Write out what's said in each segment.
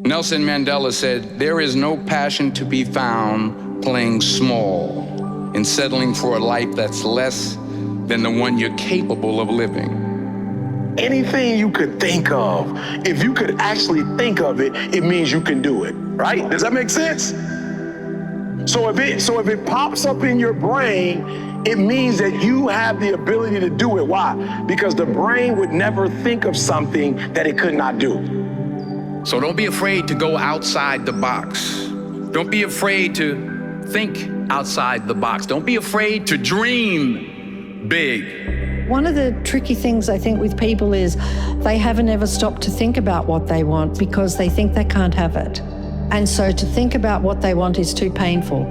Nelson Mandela said, "There is no passion to be found playing small and settling for a life that's less than the one you're capable of living." Anything you could think of, if you could actually think of it, it means you can do it, right? Does that make sense? So if it pops up in your brain, it means that you have the ability to do it. Why? Because the brain would never think of something that it could not do. So don't be afraid to go outside the box. Don't be afraid to think outside the box. Don't be afraid to dream big. One of the tricky things I think with people is they haven't ever stopped to think about what they want because they think they can't have it. And so to think about what they want is too painful.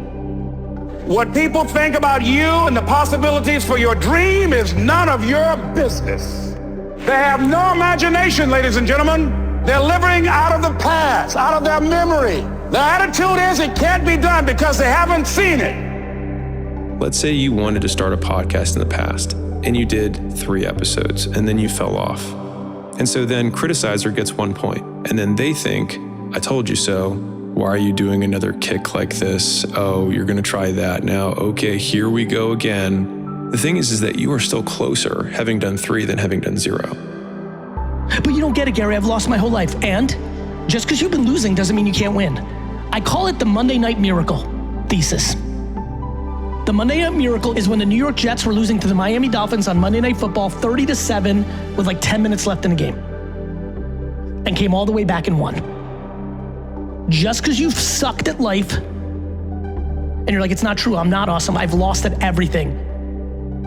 What people think about you and the possibilities for your dream is none of your business. They have no imagination, ladies and gentlemen. They're living out of the past, out of their memory. Their attitude is it can't be done because they haven't seen it. Let's say you wanted to start a podcast in the past and you did 3 episodes and then you fell off. And so then criticizer gets 1 point and then they think, I told you so. Why are you doing another kick like this? Oh, you're gonna try that now. Okay, here we go again. The thing is that you are still closer having done 3 than having done 0. But you don't get it, Gary. I've lost my whole life. And just because you've been losing doesn't mean you can't win. I call it the Monday Night Miracle thesis. The Monday Night Miracle is when the New York Jets were losing to the Miami Dolphins on Monday Night Football 30-7 with like 10 minutes left in the game and came all the way back and won. Just because you've sucked at life and you're like, it's not true, I'm not awesome, I've lost at everything.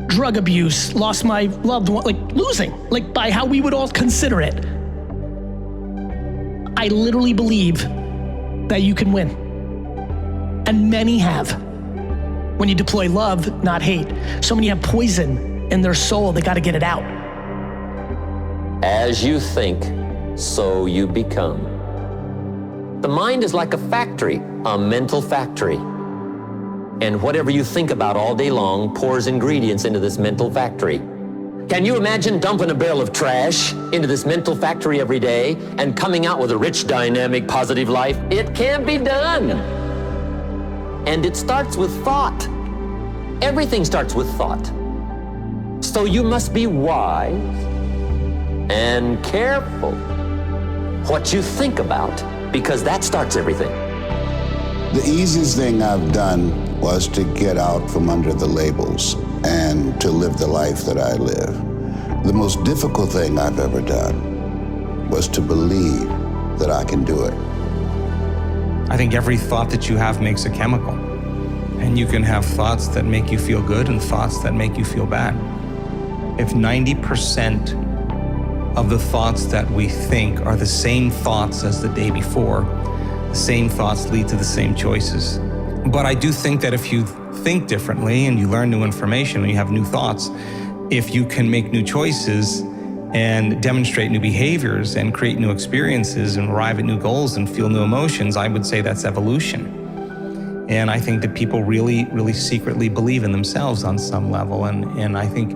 Drug abuse, lost my loved one, like losing, like by how we would all consider it. I literally believe that you can win. And many have. When you deploy love, not hate. So many have poison in their soul, they gotta get it out. As you think, so you become. The mind is like a factory, a mental factory. And whatever you think about all day long pours ingredients into this mental factory. Can you imagine dumping a barrel of trash into this mental factory every day and coming out with a rich, dynamic, positive life? It can be done. And it starts with thought. Everything starts with thought. So you must be wise and careful what you think about, because that starts everything. The easiest thing I've done was to get out from under the labels and to live the life that I live. The most difficult thing I've ever done was to believe that I can do it. I think every thought that you have makes a chemical. And you can have thoughts that make you feel good and thoughts that make you feel bad. If 90% of the thoughts that we think are the same thoughts as the day before, the same thoughts lead to the same choices. But I do think that if you think differently and you learn new information and you have new thoughts, if you can make new choices and demonstrate new behaviors and create new experiences and arrive at new goals and feel new emotions, I would say that's evolution. And I think that people really, really secretly believe in themselves on some level. And I think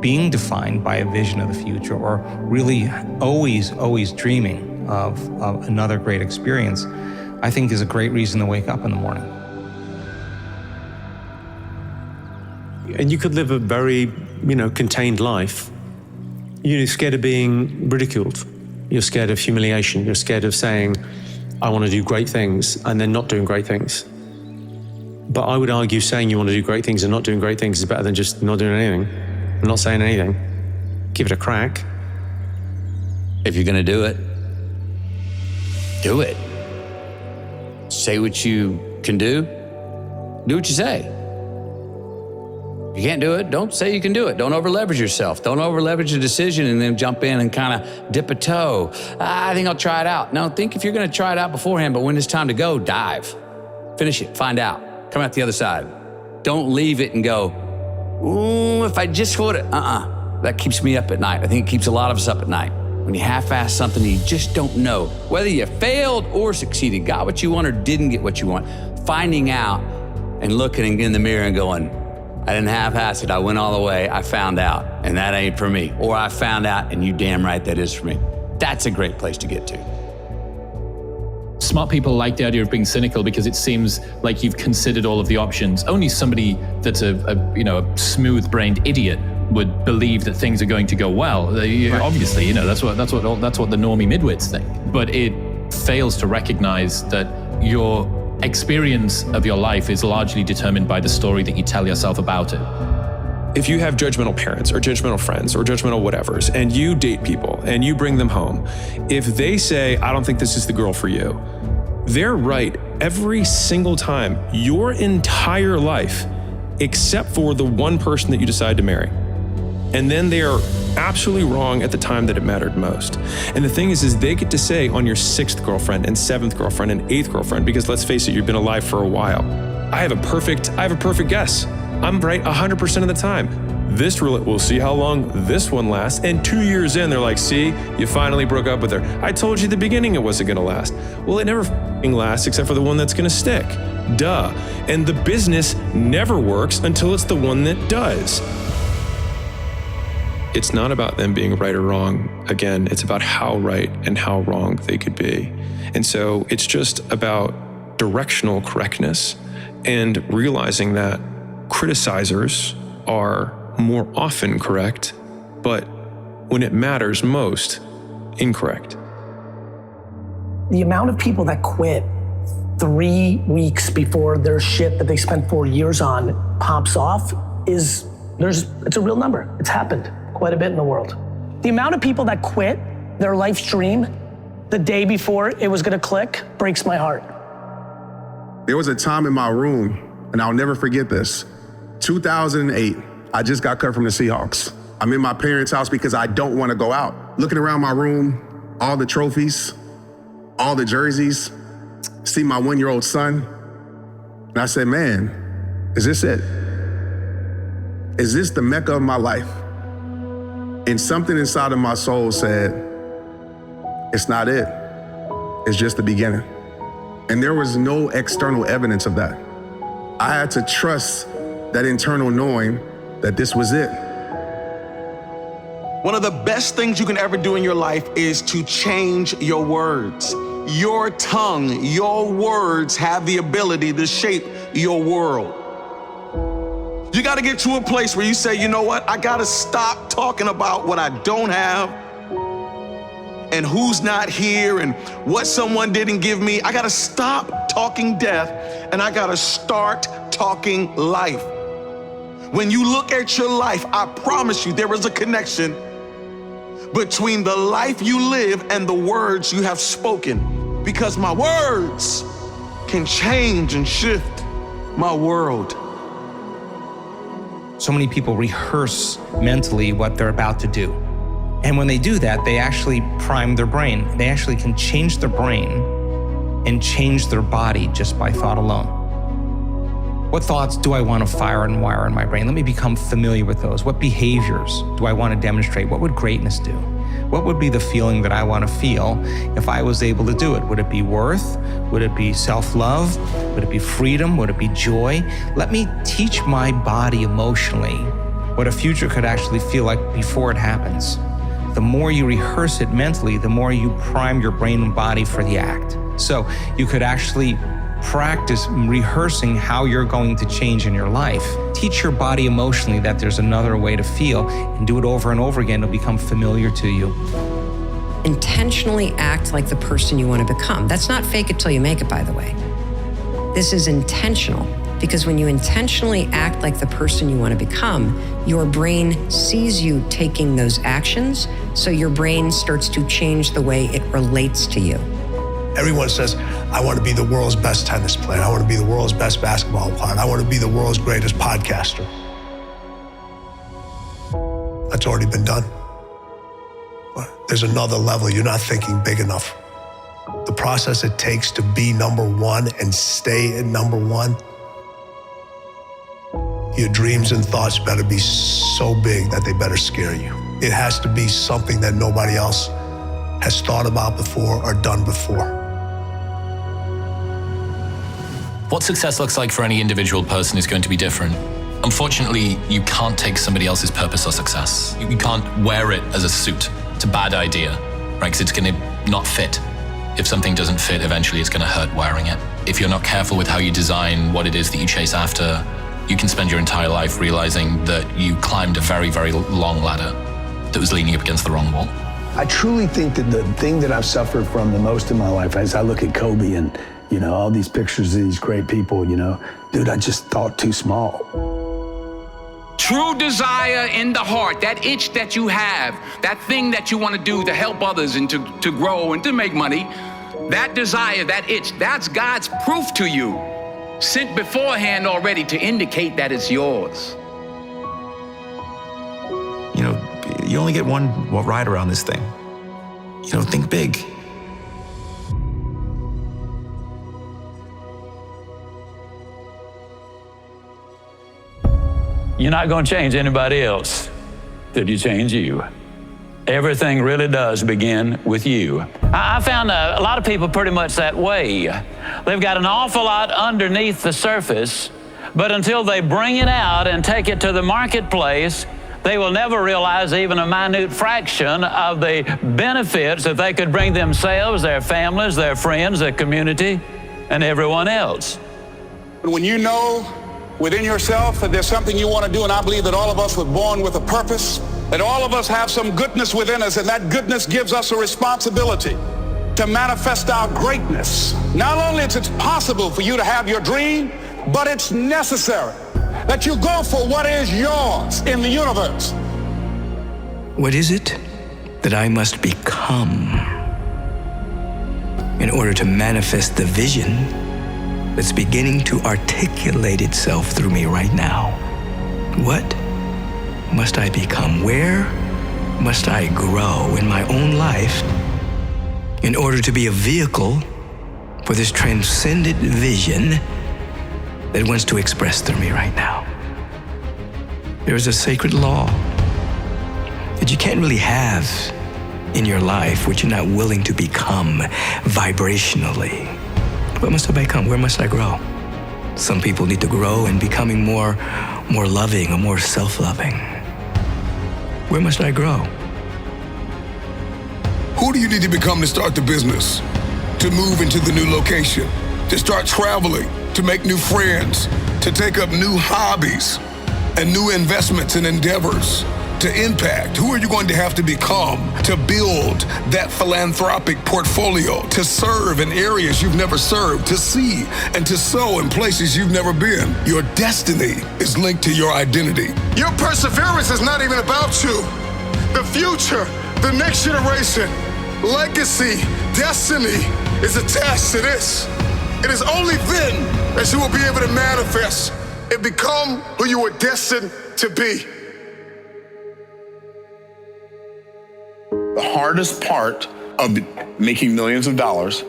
being defined by a vision of the future or really always dreaming of another great experience, I think is a great reason to wake up in the morning. And you could live a very, contained life. You're scared of being ridiculed. You're scared of humiliation. You're scared of saying, I want to do great things, and then not doing great things. But I would argue saying you want to do great things and not doing great things is better than just not doing anything, and not saying anything. Give it a crack. If you're going to do it, do it. Say what you can do. Do what you say. If you can't do it, don't say you can do it. Don't over-leverage yourself. Don't over-leverage a decision and then jump in and kind of dip a toe. I think I'll try it out. No, think if you're going to try it out beforehand, but when it's time to go, dive. Finish it. Find out. Come out the other side. Don't leave it and go, ooh, if I just would have. That keeps me up at night. I think it keeps a lot of us up at night. When you half-ass something, you just don't know. Whether you failed or succeeded, got what you want or didn't get what you want, finding out and looking in the mirror and going, I didn't half-ass it, I went all the way, I found out, and that ain't for me. Or I found out, and you damn right that is for me. That's a great place to get to. Smart people like the idea of being cynical because it seems like you've considered all of the options. Only somebody that's a smooth-brained idiot would believe that things are going to go well. Obviously, that's what the normie midwits think. But it fails to recognize that your experience of your life is largely determined by the story that you tell yourself about it. If you have judgmental parents or judgmental friends or judgmental whatevers, and you date people and you bring them home, if they say, I don't think this is the girl for you, they're right every single time, your entire life, except for the one person that you decide to marry. And then they are absolutely wrong at the time that it mattered most. And the thing is they get to say on your 6th girlfriend and 7th girlfriend and 8th girlfriend, because let's face it, you've been alive for a while. I have a perfect guess. I'm right 100% of the time. We'll see how long this one lasts. And 2 years in, they're like, see, you finally broke up with her. I told you at the beginning it wasn't gonna last. Well, it never lasts except for the one that's gonna stick. Duh. And the business never works until it's the one that does. It's not about them being right or wrong. Again, it's about how right and how wrong they could be. And so it's just about directional correctness and realizing that criticizers are more often correct, but when it matters most, incorrect. The amount of people that quit 3 weeks before their shit that they spent 4 years on pops off it's a real number. It's happened quite a bit in the world. The amount of people that quit their life's dream the day before it was gonna click breaks my heart. There was a time in my room, and I'll never forget this, 2008, I just got cut from the Seahawks. I'm in my parents' house because I don't want to go out. Looking around my room, all the trophies, all the jerseys, see my 1-year-old son. And I said, man, is this it? Is this the Mecca of my life? And something inside of my soul said, it's not it. It's just the beginning. And there was no external evidence of that. I had to trust that internal knowing that this was it. One of the best things you can ever do in your life is to change your words. Your tongue, your words have the ability to shape your world. You gotta get to a place where you say, you know what? I gotta stop talking about what I don't have and who's not here and what someone didn't give me. I gotta stop talking death and I gotta start talking life. When you look at your life, I promise you there is a connection between the life you live and the words you have spoken, because my words can change and shift my world. So many people rehearse mentally what they're about to do. And when they do that, they actually prime their brain. They actually can change their brain and change their body just by thought alone. What thoughts do I want to fire and wire in my brain? Let me become familiar with those. What behaviors do I want to demonstrate? What would greatness do? What would be the feeling that I want to feel if I was able to do it? Would it be worth? Would it be self-love? Would it be freedom? Would it be joy? Let me teach my body emotionally what a future could actually feel like before it happens. The more you rehearse it mentally, the more you prime your brain and body for the act. So you could actually practice rehearsing how you're going to change in your life. Teach your body emotionally that there's another way to feel, and do it over and over again. It'll become familiar to you. Intentionally act like the person you want to become. That's not fake it till you make it, by the way. This is intentional, because when you intentionally act like the person you want to become, your brain sees you taking those actions, so your brain starts to change the way it relates to you. Everyone says, I want to be the world's best tennis player. I want to be the world's best basketball player. I want to be the world's greatest podcaster. That's already been done. But there's another level. You're not thinking big enough. The process it takes to be number one and stay at number one, your dreams and thoughts better be so big that they better scare you. It has to be something that nobody else has thought about before or done before. What success looks like for any individual person is going to be different. Unfortunately, you can't take somebody else's purpose or success. You can't wear it as a suit. It's a bad idea, right? Because it's going to not fit. if something doesn't fit, eventually it's going to hurt wearing it. If you're not careful with how you design what it is that you chase after, you can spend your entire life realizing that you climbed a very, very long ladder that was leaning up against the wrong wall. I truly think that the thing that I've suffered from the most in my life, as I look at Kobe and, you know, all these pictures of these great people, you know, dude, I just thought too small. True desire in the heart, that itch that you have, that thing that you want to do to help others and to grow and to make money, that desire, that itch, that's God's proof to you, sent beforehand already to indicate that it's yours. You know, you only get one ride around this thing. You know, think big. You're not going to change anybody else till you change you. Everything really does begin with you. I found a lot of people pretty much that way. They've got an awful lot underneath the surface, but until they bring it out and take it to the marketplace, they will never realize even a minute fraction of the benefits that they could bring themselves, their families, their friends, their community, and everyone else. When you know within yourself that there's something you want to do, and I believe that all of us were born with a purpose, that all of us have some goodness within us, and that goodness gives us a responsibility to manifest our greatness. Not only is it possible for you to have your dream, but it's necessary that you go for what is yours in the universe. What is it that I must become in order to manifest the vision that's beginning to articulate itself through me right now? What must I become? Where must I grow in my own life in order to be a vehicle for this transcendent vision that wants to express through me right now? There is a sacred law that you can't really have in your life what you're not willing to become vibrationally. What must I become? Where must I grow? Some people need to grow in becoming more loving or more self-loving. Where must I grow? Who do you need to become to start the business? To move into the new location? To start traveling? To make new friends? To take up new hobbies and new investments and endeavors? To impact? Who are you going to have to become to build that philanthropic portfolio, to serve in areas you've never served, to see and to sow in places you've never been? Your destiny is linked to your identity. Your perseverance is not even about you. The future, the next generation, legacy, destiny is attached to this. It is only then that you will be able to manifest and become who you were destined to be. The hardest part of making millions of dollars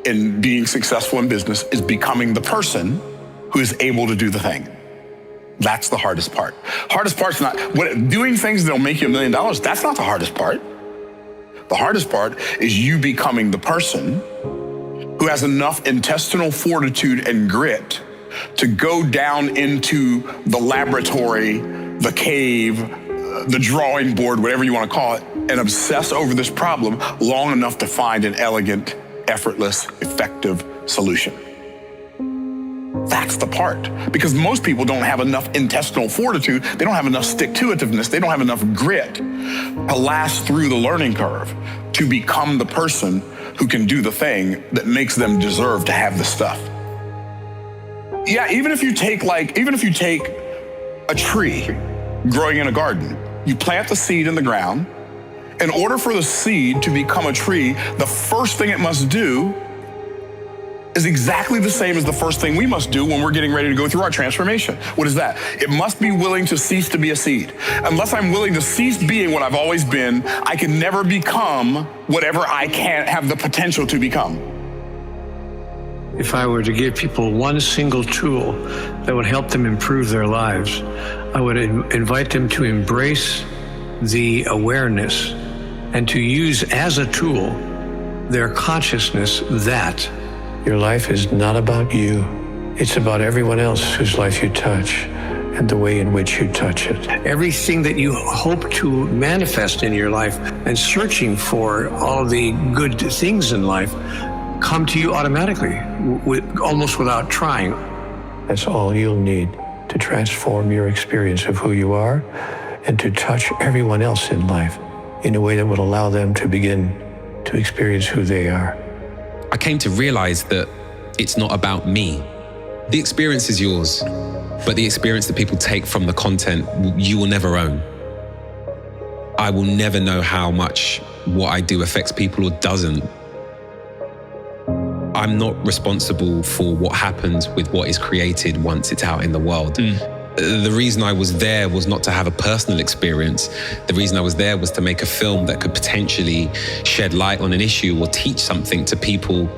and being successful in business is becoming the person who is able to do the thing. That's the hardest part. Hardest part's not doing things that'll make you $1 million. That's not the hardest part. The hardest part is you becoming the person who has enough intestinal fortitude and grit to go down into the laboratory, the cave, the drawing board, whatever you want to call it, and obsess over this problem long enough to find an elegant, effortless, effective solution. That's the part. Because most people don't have enough intestinal fortitude, they don't have enough stick-to-itiveness, they don't have enough grit to last through the learning curve, to become the person who can do the thing that makes them deserve to have the stuff. Yeah, even if you take a tree growing in a garden, you plant the seed in the ground. In order for the seed to become a tree, the first thing it must do is exactly the same as the first thing we must do when we're getting ready to go through our transformation. What is that? It must be willing to cease to be a seed. Unless I'm willing to cease being what I've always been, I can never become whatever I can't have the potential to become. If I were to give people one single tool that would help them improve their lives, I would invite them to embrace the awareness and to use as a tool their consciousness that your life is not about you. It's about everyone else whose life you touch. and the way in which you touch it. Everything that you hope to manifest in your life and searching for all the good things in life come to you automatically, almost without trying. That's all you'll need to transform your experience of who you are and to touch everyone else in life in a way that will allow them to begin to experience who they are. I came to realize that it's not about me. The experience is yours, but the experience that people take from the content, you will never own. I will never know how much what I do affects people or doesn't. I'm not responsible for what happens with what is created once it's out in the world. The reason I was there was not to have a personal experience. The reason I was there was to make a film that could potentially shed light on an issue or teach something to people,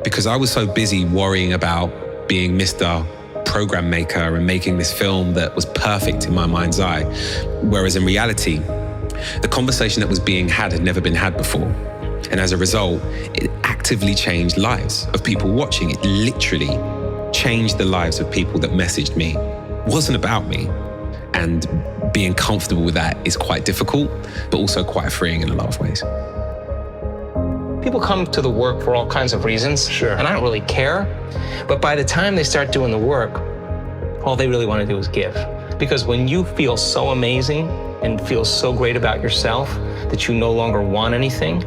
because I was so busy worrying about being Mr. Program Maker and making this film that was perfect in my mind's eye. Whereas in reality, the conversation that was being had never been had before. And as a result, it actively changed lives of people watching. It literally changed the lives of people that messaged me. It wasn't about me. And being comfortable with that is quite difficult, but also quite freeing in a lot of ways. People come to the work for all kinds of reasons, and I don't really care. But by the time they start doing the work, all they really want to do is give. Because when you feel so amazing and feel so great about yourself that you no longer want anything,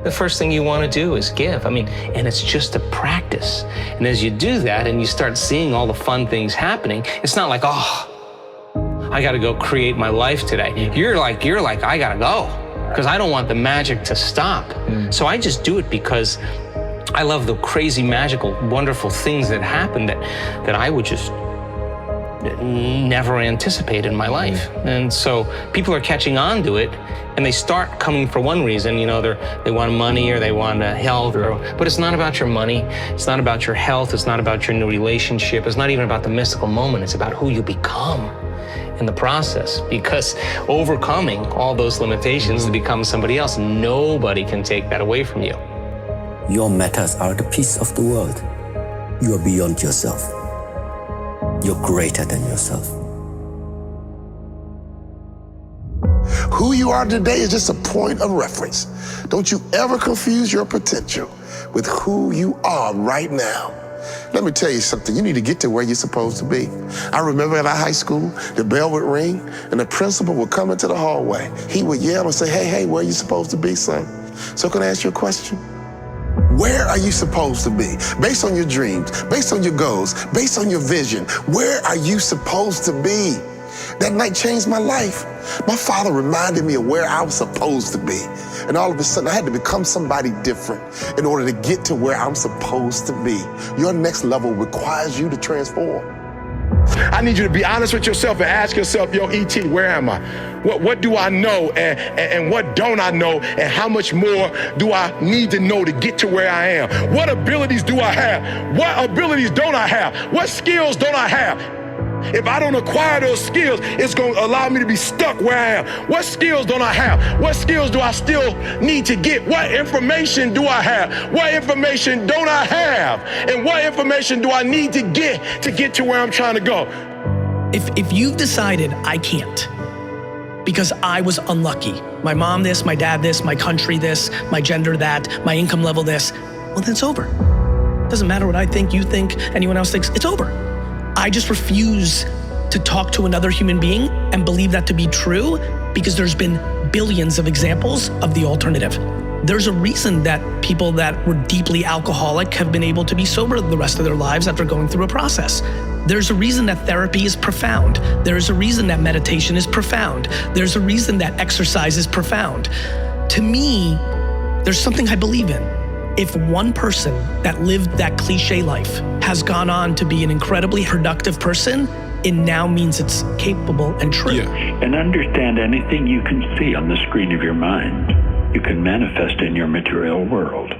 the first thing you want to do is give. I mean, and it's just a practice. And as you do that and you start seeing all the fun things happening, it's not like, oh, I got to go create my life today. You're like, I got to go, because I don't want the magic to stop. So I just do it because I love the crazy, magical, wonderful things that happen that I would just never anticipate in my life. And so people are catching on to it, and they start coming for one reason, they want money or they want health, but it's not about your money, it's not about your health, it's not about your new relationship, it's not even about the mystical moment, it's about who you become in the process, because overcoming all those limitations to become somebody else, nobody can take that away from you. Your matters are the piece of the world. You are beyond yourself. You're greater than yourself. Who you are today is just a point of reference. Don't you ever confuse your potential with who you are right now. Let me tell you something, you need to get to where you're supposed to be. I remember at our high school, the bell would ring and the principal would come into the hallway. He would yell and say, hey, where are you supposed to be, son? So can I ask you a question? Where are you supposed to be? Based on your dreams, based on your goals, based on your vision, where are you supposed to be? That night changed my life. My father reminded me of where I was supposed to be. And all of a sudden, I had to become somebody different in order to get to where I'm supposed to be. Your next level requires you to transform. I need you to be honest with yourself and ask yourself, yo, E.T., where am I? What do I know and what don't I know, and how much more do I need to know to get to where I am? What abilities do I have? What abilities don't I have? What skills don't I have? If I don't acquire those skills, it's going to allow me to be stuck where I am. What skills don't I have? What skills do I still need to get? What information do I have? What information don't I have? And what information do I need to get to where I'm trying to go? If you've decided I can't, because I was unlucky, my mom this, my dad this, my country this, my gender that, my income level this, well, then it's over. Doesn't matter what I think, you think, anyone else thinks, it's over. I just refuse to talk to another human being and believe that to be true, because there's been billions of examples of the alternative. There's a reason that people that were deeply alcoholic have been able to be sober the rest of their lives after going through a process. There's a reason that therapy is profound. There's a reason that meditation is profound. There's a reason that exercise is profound. To me, there's something I believe in. If one person that lived that cliche life has gone on to be an incredibly productive person, it now means it's capable and true. And understand anything you can see on the screen of your mind, you can manifest in your material world.